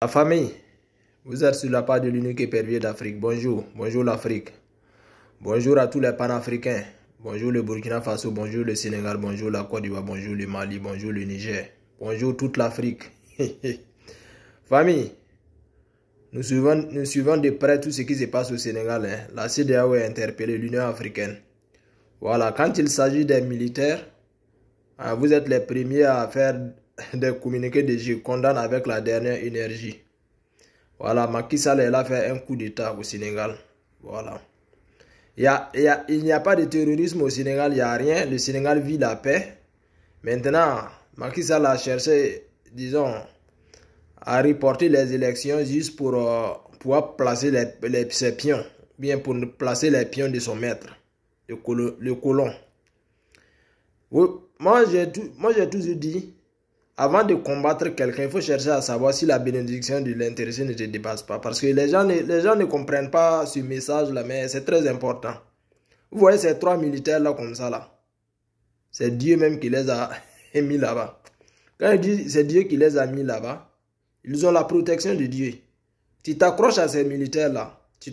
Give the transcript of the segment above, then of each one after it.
La famille, vous êtes sur la page de l'unique épervier d'Afrique. Bonjour, bonjour l'Afrique. Bonjour à tous les panafricains. Bonjour le Burkina Faso, bonjour le Sénégal, bonjour la Côte d'Ivoire, bonjour le Mali, bonjour le Niger. Bonjour toute l'Afrique. Famille, nous suivons de près tout ce qui se passe au Sénégal. La CEDEAO a interpellé l'Union africaine. Voilà, quand il s'agit des militaires, vous êtes les premiers à faire des communiqués de je condamne avec la dernière énergie. Voilà, Macky Sall elle a fait un coup d'État au Sénégal. Voilà. Il n'y a pas de terrorisme au Sénégal, il n'y a rien. Le Sénégal vit la paix. Maintenant, Macky Sall a cherché, disons, à reporter les élections juste pour pouvoir placer ses pions. Bien pour placer les pions de son maître, le colon. Oui, moi, j'ai toujours dit, avant de combattre quelqu'un, il faut chercher à savoir si la bénédiction de l'intéressé ne te dépasse pas. Parce que les gens ne comprennent pas ce message-là, mais c'est très important. Vous voyez ces trois militaires-là comme ça, là. C'est Dieu même qui les a mis là-bas. Quand il dit c'est Dieu qui les a mis là-bas, ils ont la protection de Dieu. Tu t'accroches à ces militaires-là, tu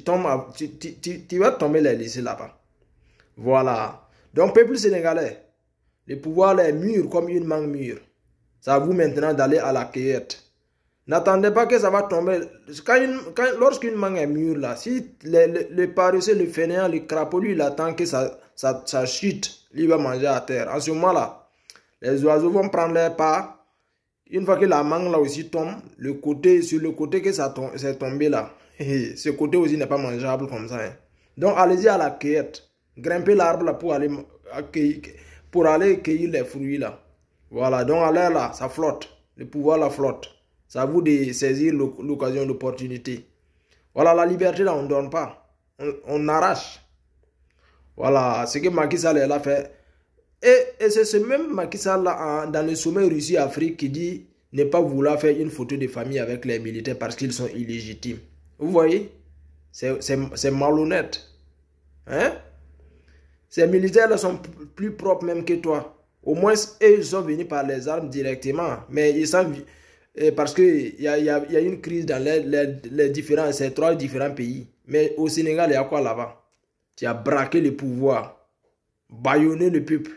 vas tomber les laisser là-bas. Voilà. Donc, peuple sénégalais, le pouvoir est mûr comme une mangue mûre. C'est à vous maintenant d'aller à la cueillette. N'attendez pas que ça va tomber. Lorsqu'une mangue est mûre là, si le paresseux, le fainéant, le crapaud, lui, il attend que ça chute, il va manger à terre. En ce moment-là, les oiseaux vont prendre leur part. Une fois que la mangue là aussi tombe, sur le côté que c'est tombé là, ce côté aussi n'est pas mangeable comme ça. Donc allez-y à la cueillette. Grimpez l'arbre là pour aller cueillir les fruits là. Voilà, donc à l'air là, ça flotte. Le pouvoir la flotte. C'est à vous de saisir l'occasion, l'opportunité. Voilà, la liberté là, on ne donne pas. On arrache. Voilà, ce que Macky Sall a fait. Et c'est ce même Macky Sall là, dans le sommet Russie-Afrique qui dit ne pas vouloir faire une photo de famille avec les militaires parce qu'ils sont illégitimes. Vous voyez? C'est malhonnête. Hein? Ces militaires là sont plus propres même que toi. Au moins, eux, ils sont venus par les armes directement. Mais ils sont... Parce qu'il y a une crise dans ces trois différents pays. Mais au Sénégal, il y a quoi là-bas? Tu as braqué le pouvoir. Bâillonné le peuple.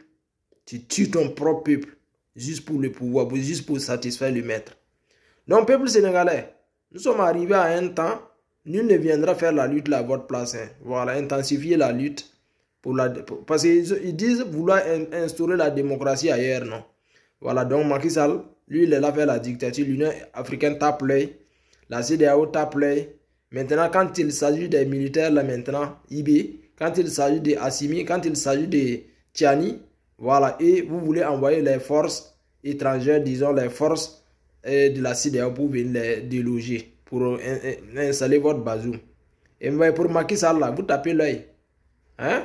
Tu tues ton propre peuple. Juste pour le pouvoir. Juste pour satisfaire le maître. Donc, peuple sénégalais, nous sommes arrivés à un temps. Nul ne viendra faire la lutte là à votre place. Voilà, intensifier la lutte. Parce qu'ils disent vouloir instaurer la démocratie ailleurs, non. Voilà, donc Macky Sall, lui, il est là vers la dictature. L'Union africaine tape l'œil. La CEDEAO tape l'œil. Maintenant, quand il s'agit des militaires, là maintenant, IB, quand il s'agit de Assimi, quand il s'agit de Tiani, voilà, et vous voulez envoyer les forces étrangères, disons les forces de la CEDEAO pour venir les déloger, pour installer votre bazou. Et pour Macky Sall, là, vous tapez l'œil. Hein?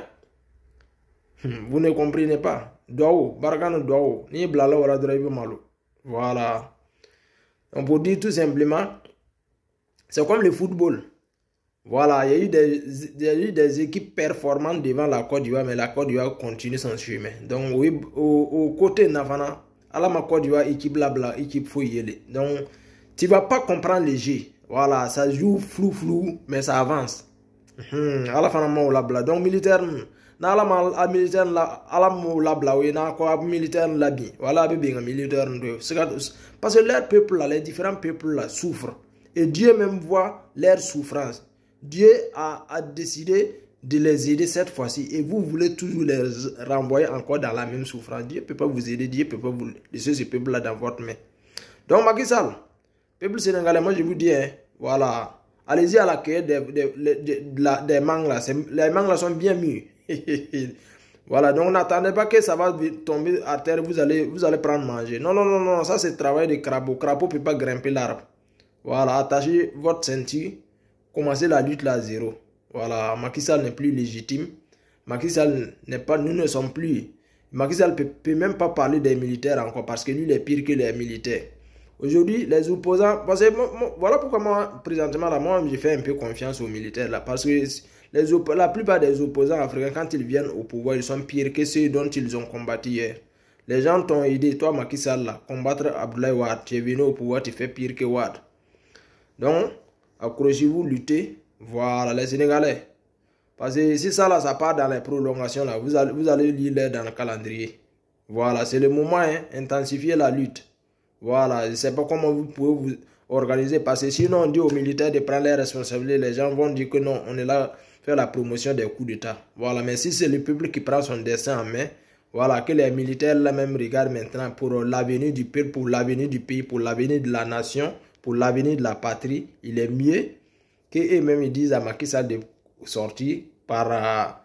Vous ne comprenez pas. Douao, Bargano Douao, ni blala wala drive malo. Voilà. On peut dire tout simplement, c'est comme le football. Voilà, il y a eu des équipes performantes devant la Côte d'Ivoire, mais la Côte d'Ivoire continue son chemin. Donc, oui, au côté Nafana, à la Côte d'Ivoire, équipe blabla, équipe fouillée. Donc, tu ne vas pas comprendre les jeux. Voilà, ça joue flou, mais ça avance. À la fin, on l'a donc militaire. Na ala militaire la ala mo la blawe na ko militaire la bi voilà be bien militaire parce que leur peuple là, les différents peuples là souffrent et Dieu même voit leur souffrance. Dieu a décidé de les aider cette fois-ci et vous voulez toujours les renvoyer encore dans la même souffrance. Dieu peut pas vous aider, Dieu peut pas vous laisser ce peuple là dans votre main. Donc Macky Sall, peuple sénégalais, moi je vous dis voilà, allez-y à la cueillette des mangues là, les mangues là sont bien mûres. Voilà, donc n'attendez pas que ça va tomber à terre, vous allez prendre manger. Non, ça c'est le travail de crapaud. Crapaud ne peut pas grimper l'arbre. Voilà, attachez votre ceinture, commencez la lutte là à zéro. Voilà, Macky Sall n'est plus légitime. Macky Sall n'est pas, nous ne sommes plus. Macky Sall ne peut même pas parler des militaires encore parce que lui il est pire que les militaires. Aujourd'hui, les opposants, parce que voilà pourquoi moi, présentement, là, moi, j'ai fait un peu confiance aux militaires là, parce que la plupart des opposants africains, quand ils viennent au pouvoir, ils sont pires que ceux dont ils ont combattu hier. Les gens t'ont aidé, toi Macky Sall, là, combattre Abdoulaye Wade. Tu es venu au pouvoir, tu fais pire que Wade. Donc, accrochez-vous, luttez. Voilà, les Sénégalais. Parce que si ça, là, ça part dans les prolongations, là, vous allez lire dans le calendrier. Voilà, c'est le moment, hein, intensifier la lutte. Voilà, je ne sais pas comment vous pouvez vous organiser. Parce que sinon, on dit aux militaires de prendre les responsabilités. Les gens vont dire que non, on est là faire la promotion des coups d'État. Voilà, mais si c'est le peuple qui prend son destin en main, voilà, que les militaires là même regardent maintenant pour l'avenir du peuple, pour l'avenir du pays, pour l'avenir de la nation, pour l'avenir de la patrie, il est mieux qu'eux-mêmes ils disent à Macky Sall de sortir par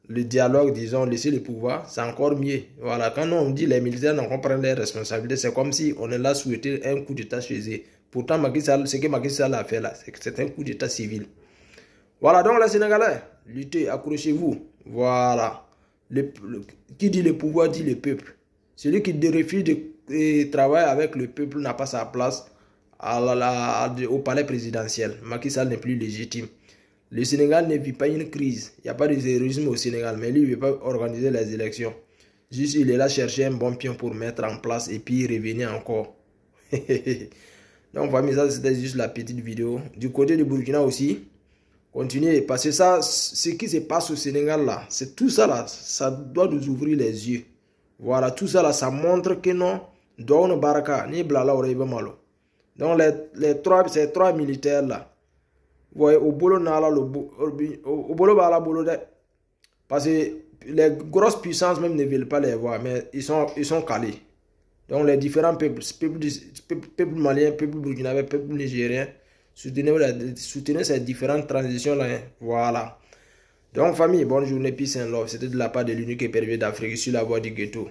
le dialogue, disons, laisser le pouvoir, c'est encore mieux. Voilà, quand on dit les militaires n'ont pas pris les responsabilités, c'est comme si on est là souhaiter un coup d'État chez eux. Pourtant, Macky Sall, ce que Macky Sall a fait là, c'est un coup d'État civil. Voilà, donc les Sénégalais, luttez, accrochez-vous. Voilà. Qui dit le pouvoir dit le peuple. Celui qui refuse de travailler avec le peuple n'a pas sa place au palais présidentiel. Macky Sall n'est plus légitime. Le Sénégal ne vit pas une crise. Il n'y a pas de terrorisme au Sénégal, mais lui, il ne veut pas organiser les élections. Juste, il est là chercher un bon pion pour mettre en place et puis revenir encore. Donc, famille, ça, c'était juste la petite vidéo. Du côté du Burkina aussi, continuez, parce que ça, ce qui se passe au Sénégal là, c'est tout ça là, ça doit nous ouvrir les yeux. Voilà, tout ça là, ça montre que non, Douane Baraka, ni Blala Malo. Donc ces trois militaires là, vous voyez, au boulot nala au boulot bala boulot de, parce que les grosses puissances même ne veulent pas les voir, mais ils sont calés. Donc les différents peuples maliens, peuple burkinabé, peuple nigérien, soutenez ces différentes transitions là. Voilà. Donc famille, bonne journée, peace and love. C'était de la part de l'unique épervier d'Afrique sur la voie du ghetto.